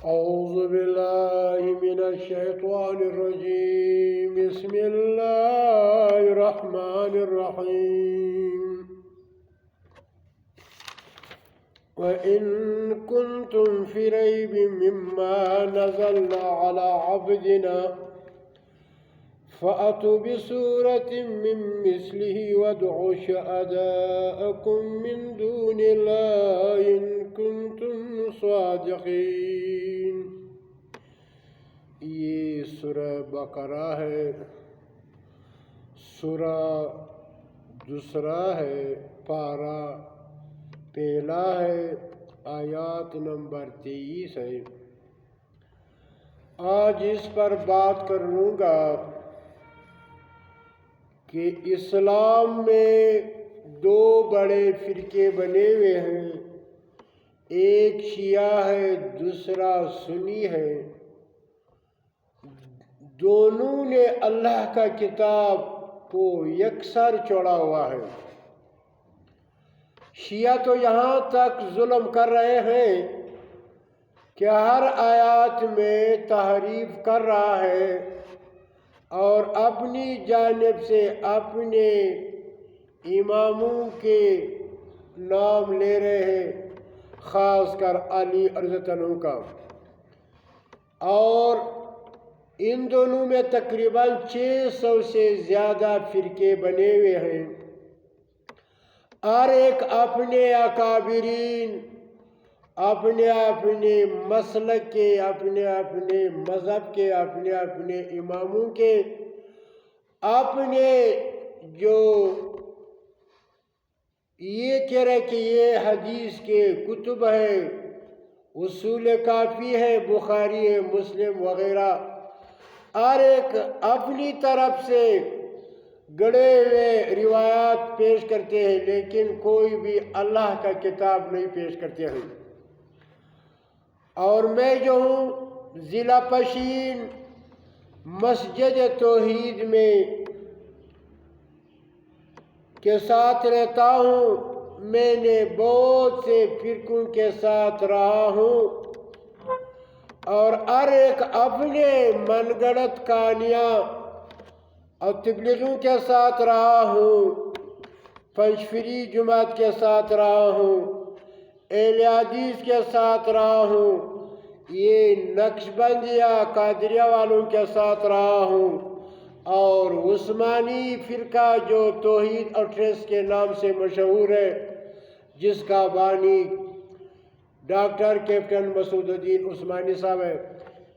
أعوذ بالله من الشيطان الرجيم بسم الله الرحمن الرحيم وإن كنتم في ريب مما نزلنا على عبدنا فأتوا بسورة من مثله وادعوا شهداءكم من دون الله إن كنتم صادقين. یہ سورہ بقرہ ہے، سورہ دوسرا ہے، پارہ پہلا ہے، آیات نمبر 23 ہے. آج اس پر بات کر لوں گا کہ اسلام میں دو بڑے فرقے بنے ہوئے ہیں، ایک شیعہ ہے، دوسرا سنی ہے. دونوں نے اللہ کا کتاب کو یکسر چھوڑا ہوا ہے. شیعہ تو یہاں تک ظلم کر رہے ہیں کہ ہر آیات میں تحریف کر رہا ہے اور اپنی جانب سے اپنے اماموں کے نام لے رہے ہیں، خاص کر علی رضی اللہ عنہ کا. اور ان دونوں میں تقریباً 600 سے زیادہ فرقے بنے ہوئے ہیں. ہر ایک اپنے اکابرین، اپنے مسلک کے، اپنے مذہب کے، اپنے اماموں کے، اپنے جو یہ کہہ رہے کہ یہ حدیث کے کتب ہے، اصول کافی ہے، بخاری ہے، مسلم وغیرہ، ہر ایک اپنی طرف سے گڑے ہوئے روایات پیش کرتے ہیں، لیکن کوئی بھی اللہ کا کتاب نہیں پیش کرتے ہیں. اور میں جو ہوں ضلع پشین مسجد توحید میں کے ساتھ رہتا ہوں. میں نے بہت سے فرقوں کے ساتھ رہا ہوں اور ہر ایک اپنے من گڑت کہانیاں اور تبلیغوں کے ساتھ رہا ہوں، پنجفری جماعت کے ساتھ رہا ہوں، اہل حدیث کے ساتھ رہا ہوں، یہ نقشبندیہ قادریہ والوں کے ساتھ رہا ہوں، اور عثمانی فرقہ جو توحید اور ٹریس کے نام سے مشہور ہے، جس کا بانی ڈاکٹر کیپٹن مسعود الدین عثمانی صاحب ہے،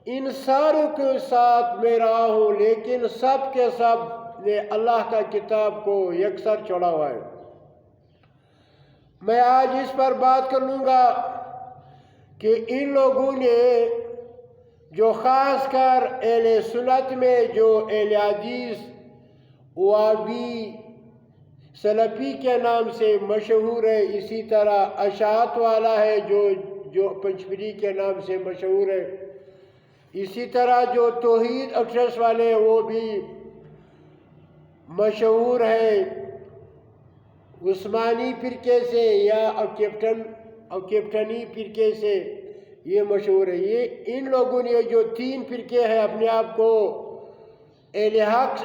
ان ساروں کے ساتھ میں رہا ہوں. لیکن سب کے سب نے اللہ کا کتاب کو یکسر چھوڑا ہوا ہے. میں آج اس پر بات کر لوں گا کہ ان لوگوں نے جو خاص کر اہل سنت میں جو اہل حدیث وہابی سلفی کے نام سے مشہور ہے، اسی طرح اشاعت والا ہے جو پنجفری کے نام سے مشہور ہے، اسی طرح جو توحید اکشش والے ہیں وہ بھی مشہور ہے عثمانی فرقے سے یا کیپٹنی فرقے سے، یہ مشہور ہے. یہ ان لوگوں نے جو 3 فرقے ہیں اپنے آپ کو اہل حق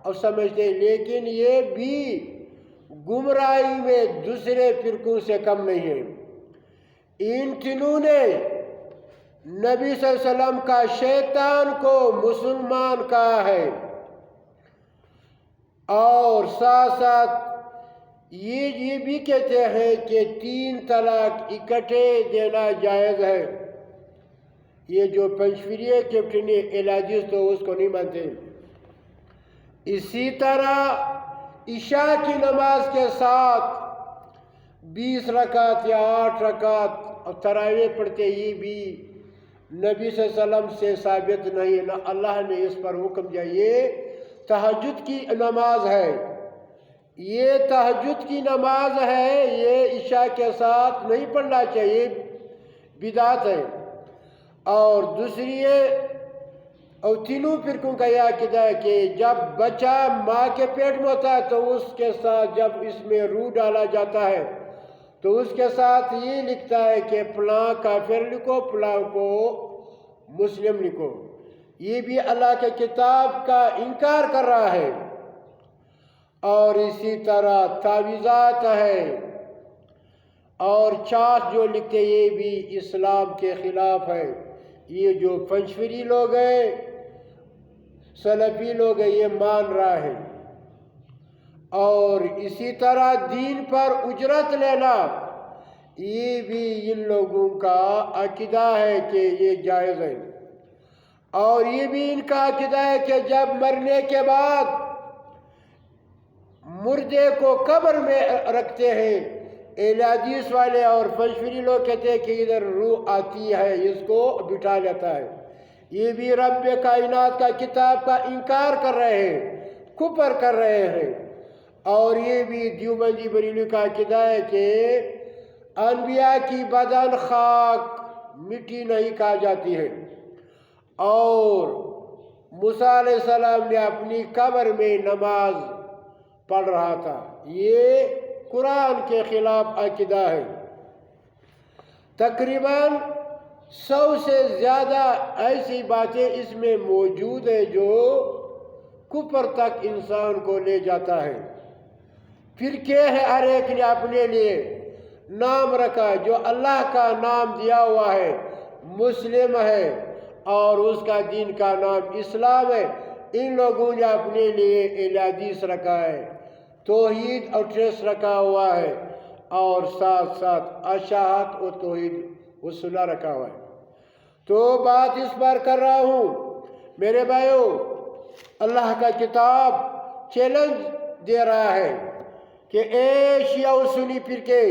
اور سمجھتے ہیں، لیکن یہ بھی گمراہی میں دوسرے فرقوں سے کم نہیں ہے. ان تینوں نے نبی صلی اللہ علیہ وسلم کا شیطان کو مسلمان کہا ہے، اور ساتھ ساتھ یہ بھی کہتے ہیں کہ 3 طلاق اکٹھے دینا جائز ہے. یہ جو پنجفری کیپٹنی الحدیث تو اس کو نہیں مانتے. اسی طرح عشاء کی نماز کے ساتھ 20 رکعت یا 8 رکعت اور تراویح پڑھتے، یہ بھی نبی صلی اللہ علیہ وسلم سے ثابت نہیں ہے، نہ اللہ نے اس پر حکم دیا. یہ تہجد کی نماز ہے، یہ تہجد کی نماز ہے، یہ عشاء کے ساتھ نہیں پڑھنا چاہیے، بدعت ہے. اور دوسری اور تینوں فرقوں کا یہ عقیدہ ہے کہ جب بچہ ماں کے پیٹ میں ہوتا ہے تو اس کے ساتھ جب اس میں روح ڈالا جاتا ہے تو اس کے ساتھ یہ لکھتا ہے کہ فلاں کافر لکھو، فلاں کو مسلم لکھو، یہ بھی اللہ کے کتاب کا انکار کر رہا ہے۔ اور اسی طرح تعویذات ہے اور چاٹ جو لکھتے یہ بھی اسلام کے خلاف ہے۔ یہ جو پنچفری لوگ ہیں، سلفی لوگ ہیں، یہ مان رہا ہے۔ اور اسی طرح دین پر اجرت لینا، یہ بھی ان لوگوں کا عقیدہ ہے کہ یہ جائز ہے۔ اور یہ بھی ان کا عقیدہ ہے کہ جب مرنے کے بعد مردے کو قبر میں رکھتے ہیں، اہل حدیث والے اور پنچفری لوگ کہتے ہیں کہ ادھر روح آتی ہے، اس کو بٹھا لیتا ہے۔ یہ بھی رب کائنات کا کتاب کا انکار کر رہے ہیں، کفر کر رہے ہیں۔ اور یہ بھی دیوبندی بریلوی کا عقیدہ ہے کہ انبیاء کی بدن خاک مٹی نہیں کھا جاتی ہے، اور موسیٰ علیہ السلام نے اپنی قبر میں نماز پڑھ رہا تھا۔ یہ قرآن کے خلاف عقیدہ ہے۔ تقریباً 100 سے زیادہ ایسی باتیں اس میں موجود ہیں جو کفر تک انسان کو لے جاتا ہے۔ فرقے ہے، ہر ایک نے اپنے لیے نام رکھا، جو اللہ کا نام دیا ہوا ہے مسلم ہے، اور اس کا دین کا نام اسلام ہے۔ ان لوگوں نے اپنے لیے اہل حدیث رکھا ہے، توحید اور ٹریس رکھا ہوا ہے، اور ساتھ ساتھ اشاعت و توحید و سنہ رکھا ہوا ہے۔ تو بات اس پر کر رہا ہوں میرے بھائیو، اللہ کا کتاب چیلنج دے رہا ہے کہ اے شیعہ و سنی فرقے،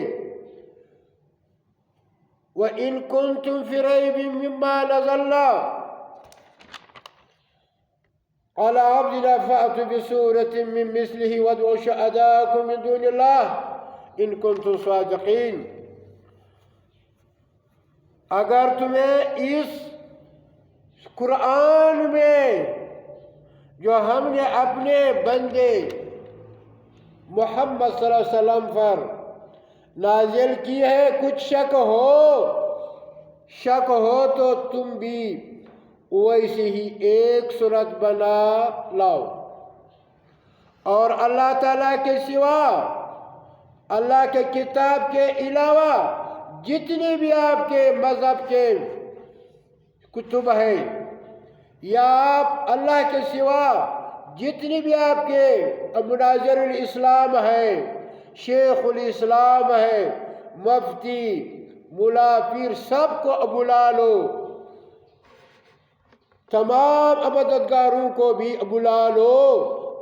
وَإِن كُنتُمْ فِي رَيْبٍ مِّمَّا نَزَلْنَا عَلَىٰ عَبْدِنَا فَأْتُوا بِسُورَةٍ مِّن مِّثْلِهِ وَادْعُوا شُهَدَاءَكُم مِّن دُونِ اللَّهِ إِن كُنتُمْ صَادِقِينَ۔ اگر تمہیں اس قرآن میں جو ہم نے اپنے بندے محمد صلی اللہ علیہ وسلم پر نازل کی ہے کچھ شک ہو تو تم بھی ویسے ہی ایک صورت بنا لاؤ، اور اللہ تعالیٰ کے سوا، اللہ کے کتاب کے علاوہ جتنے بھی آپ کے مذہب کے کتب ہیں، یا آپ اللہ کے سوا جتنی بھی آپ کے مناظر الاسلام ہے، شیخ الاسلام ہے، مفتی، ملا، پیر، سب کو بلا لو، تمام مددگاروں کو بھی بلا لو،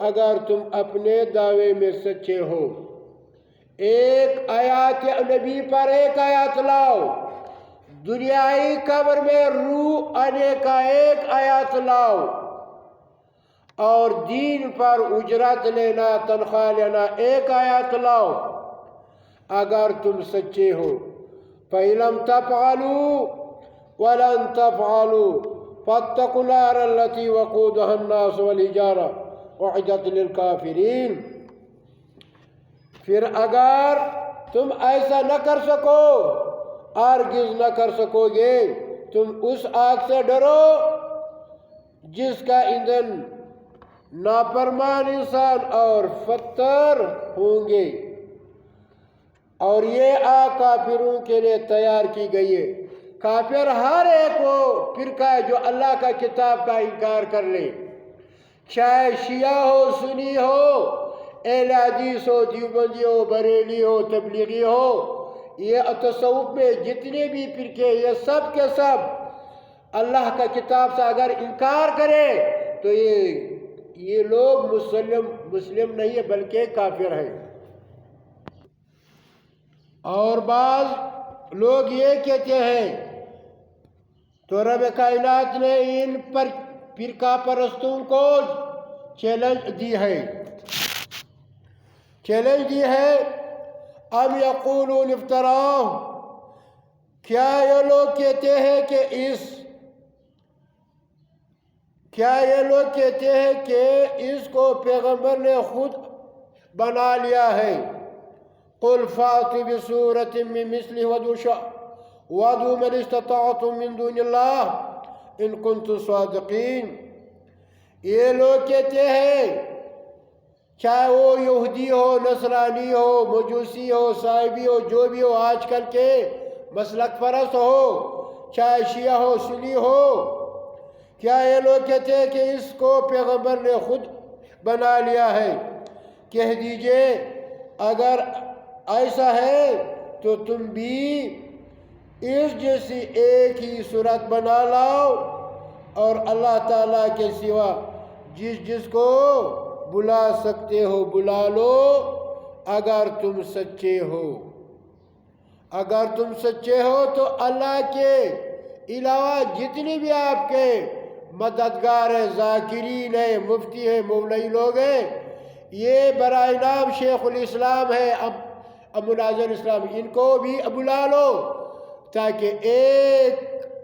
اگر تم اپنے دعوے میں سچے ہو۔ ایک آیات نبی پر ایک آیات لاؤ، دنیائی قبر میں روح آنے کا ایک آیات لاؤ، اور دین پر اجرت لینا، تنخواہ لینا ایک آیات لاؤ، اگر تم سچے ہو۔ فَإِلَمْ تَفْعَلُوا وَلَن تَفْعَلُوا فَاتَّقُوا النَّارَ الَّتِي وَقُودُهَا النَّاسُ وَالْحِجَارَةُ أُعِدَّتْ لِلْكَافِرِينَ۔ پھر اگر تم ایسا نہ کر سکو، ہرگز نہ کر سکو گے، تم اس آگ سے ڈرو جس کا ایندھن نافرمان انسان اور پتھر ہوں گے، اور یہ آگ کافروں کے لیے تیار کی گئی ہے۔ کافر ہر ایک وہ فرقہ ہے جو اللہ کا کتاب کا انکار کر لے، چاہے شیعہ ہو، سنی ہو، اہل حدیث ہو، دیوبندی ہو، بریلی ہو، تبلیغی ہو، یہ تصوف میں جتنے بھی فرقے، یہ سب کے سب اللہ کا کتاب سے اگر انکار کرے تو یہ لوگ مسلم نہیں ہے بلکہ کافر ہیں۔ اور بعض لوگ یہ کہتے ہیں، تو رب کائنات نے ان پر فرقہ پرستوں کو چیلنج دی ہے، ام یقولون افتراہ، کیا یہ لوگ کہتے ہیں کہ اس کو پیغمبر نے خود بنا لیا ہے؟ قل فأتوا بسورة من مثله وادعوا من استطعتم من دون الله ان کنتم صادقین۔ یہ لوگ کہتے ہیں چاہے وہ یہودی ہو، نصرانی ہو، مجوسی ہو، صائبی ہو، جو بھی ہو، آج کل کے مسلک پرست ہو، چاہے شیعہ ہو، سنی ہو، کیا یہ لوگ کہتے ہیں کہ اس کو پیغمبر نے خود بنا لیا ہے؟ کہہ دیجئے اگر ایسا ہے تو تم بھی اس جیسی ایک ہی صورت بنا لاؤ اور اللہ تعالیٰ کے سوا جس کو بلا سکتے ہو بلا لو، اگر تم سچے ہو۔ اگر تم سچے ہو تو اللہ کے علاوہ جتنی بھی آپ کے مددگار ہیں، ذاکرین ہیں، مفتی ہیں، مولوی لوگ ہیں، یہ برائے نام شیخ الاسلام ہے، ابو ناظر اسلام، ان کو بھی بلا لو تاکہ ایک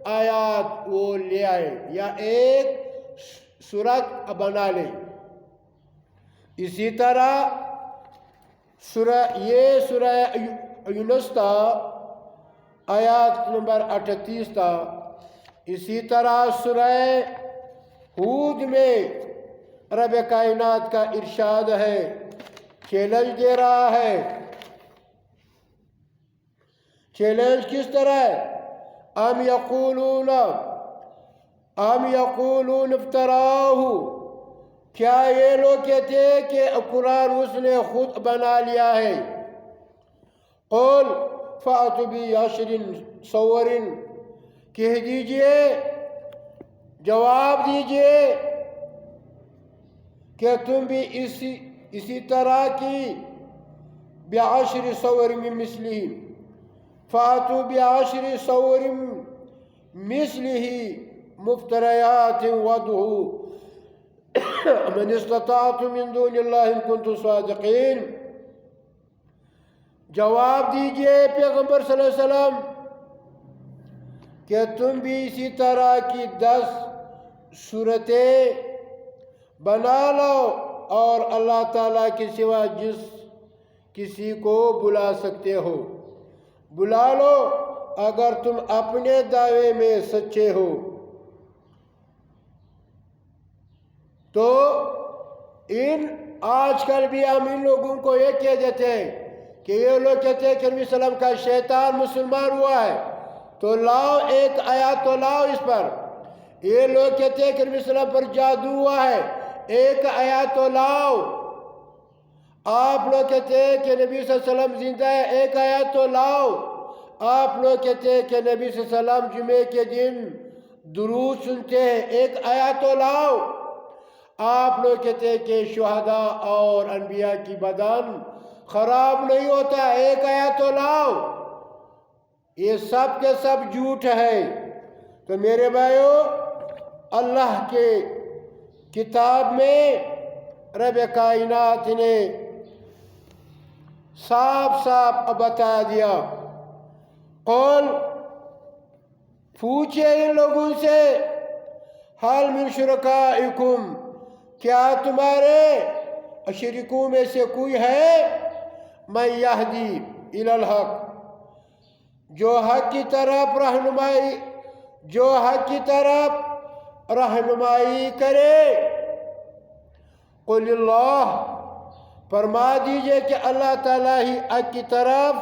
آیات وہ لے آئے یا ایک سورت بنا لیں۔ اسی طرح سورہ یونس تھا، آیات نمبر 38 تھا۔ اسی طرح سورہ ہود میں رب کائنات کا ارشاد ہے، چیلنج دے رہا ہے۔ چیلنج کس طرح ہے؟ ام یقولون افتراہ، کیا یہ لوگ کہتے ہیں کہ قرآن اس نے خود بنا لیا ہے؟ قل فأتوا بعشر سور، کہہ دیجئے، جواب دیجئے کہ تم بھی اسی طرح کی بعشر سور من مثلہ، فأتوا بعشر سور مثلہ مفتریات وادعوا من استطعتم من دون اللہ ان کنتم صادقین۔ جواب دیجئے پیغمبر صلی اللہ علیہ وسلم کہ تم بھی اسی طرح کی 10 صورتیں بنا لو اور اللہ تعالیٰ کے سوا جس کسی کو بلا سکتے ہو بلا لو، اگر تم اپنے دعوے میں سچے ہو۔ تو آج کل بھی ہم ان لوگوں کو یہ کہہ دیتے ہیں کہ یہ لوگ کہتے ہیں کہ نبی صلی اللہ علیہ وسلم کا شیطان مسلمان ہوا ہے، تو لاؤ ایک آیات تو لاؤ اس پر۔ یہ لوگ کہتے ہیں کہ نبی صلی اللہ علیہ وسلم پر جادو ہوا ہے، ایک آیات تو لاؤ۔ آپ لوگ کہتے ہیں کہ نبی صلی اللہ علیہ وسلم زندہ ہے، ایک آیات تو لاؤ۔ آپ لوگ کہتے ہیں کہ نبی صلی اللہ علیہ وسلم جمعے کے دن درود سنتے ہیں، ایک آیات تو لاؤ۔ آپ لوگ کہتے ہیں کہ شہداء اور انبیاء کی بدن خراب نہیں ہوتا، ایک آیات تو لاؤ۔ یہ سب کے سب جھوٹ ہے۔ تو میرے بھائیو، اللہ کے کتاب میں رب کائنات نے صاف صاف بتا دیا۔ قول، پوچھے ان لوگوں سے، حل من شرکائکم، کیا تمہارے شریکوں میں سے کوئی ہے من یہدی الی الحق، جو حق کی طرف رہنمائی کرے؟ قل اللہ، فرما دیجئے کہ اللہ تعالیٰ ہی حق کی طرف،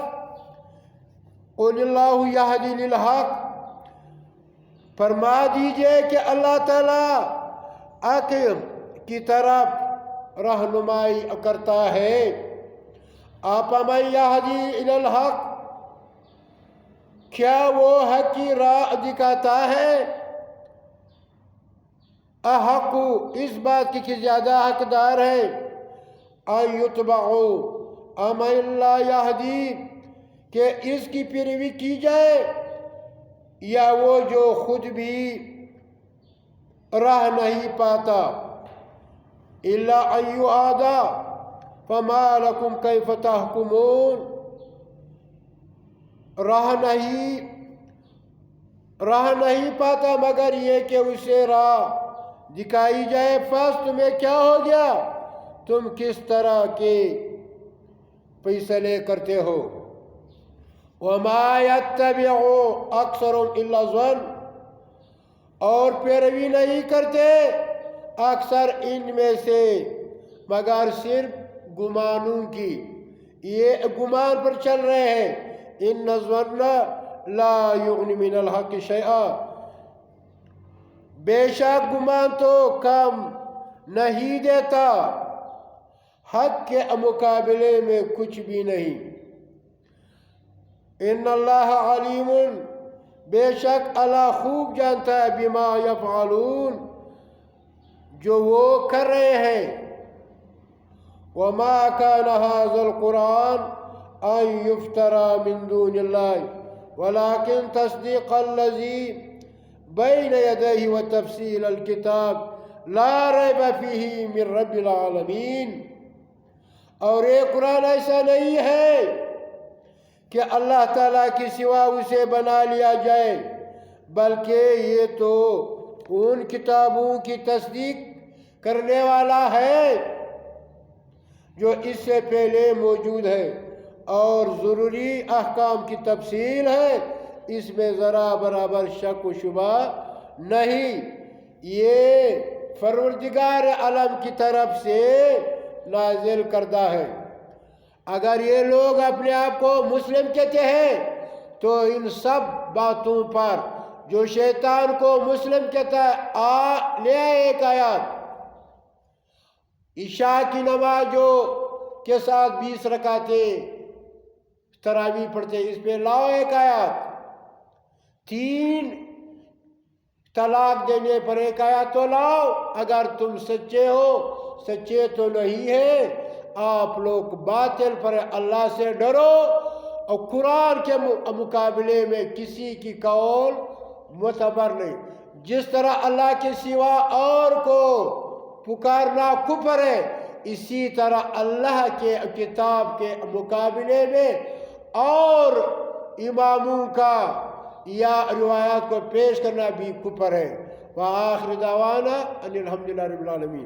قل اللہ یہدی للحق، فرما دیجئے کہ اللہ تعالیٰ حق کی طرف رہنمائی کرتا ہے۔ آپ من یہدی الی الحق، کیا وہ حق کی راہ دکھاتا ہے؟ احق، اس بات کی کہ زیادہ حقدار ہے، ان یتبعوا ام لا یہدی، کہ اس کی پیروی کی جائے، یا وہ جو خود بھی راہ نہیں پاتا۔ الا ان یہدی فما لکم کیف تحکمون، راہ نہیں پاتا مگر یہ کہ اسے راہ دکھائی جائے، پس تمہیں کیا ہو گیا، تم کس طرح کے فیصلے کرتے ہو؟ وما يتبع اکثرهم الا الظن، اور پیروی نہیں کرتے اکثر ان میں سے مگر صرف گمانوں کی، یہ گمان پر چل رہے ہیں۔ ان الظن لا یغنی من الحق شیئا، بے شک گمان تو کم نہیں دیتا، حق کے مقابلے میں کچھ بھی نہیں۔ ان اللہ علیم، بے شک اللہ خوب جانتا ہے، بما یفعلون، جو وہ کر رہے ہیں۔ وما كان هذا القرآن أن يفترى من دون الله ولكن تصديق الذي بين يديه وتفصيل الكتاب لا ريب فيه من رب العالمين۔ اور یہ قرآن ایسا نہیں ہے کہ اللہ تعالیٰ کی سوا اسے بنا لیا جائے، بلکہ یہ تو ان کتابوں کی تصدیق کرنے والا ہے جو اس سے پہلے موجود ہے، اور ضروری احکام کی تفصیل ہے، اس میں ذرا برابر شک و شبہ نہیں۔ یہ پروردگار عالم کی طرف سے نازل کردہ ہے۔ اگر یہ لوگ اپنے آپ کو مسلم کہتے ہیں تو ان سب باتوں پر جو شیطان کو مسلم کہتا ہے لے آئے ایک آیات، عشاء کی نماز جو کے ساتھ 20 رکعتیں تراویح پڑھتے، اس پہ لاؤ ایک آیات۔ 3 طلاق دینے پر ایک آیات تو لاؤ، اگر تم سچے ہو۔ سچے تو نہیں ہے آپ لوگ، باطل پر اللہ سے ڈرو، اور قرآن کے مقابلے میں کسی کی قول معتبر نہیں۔ جس طرح اللہ کے سوا اور کو پکارنا کفر ہے، اسی طرح اللہ کے کتاب کے مقابلے میں اور اماموں کا یا روایات کو پیش کرنا بھی کفر ہے۔ وآخر دعوانا ان الحمدللہ رب العالمین۔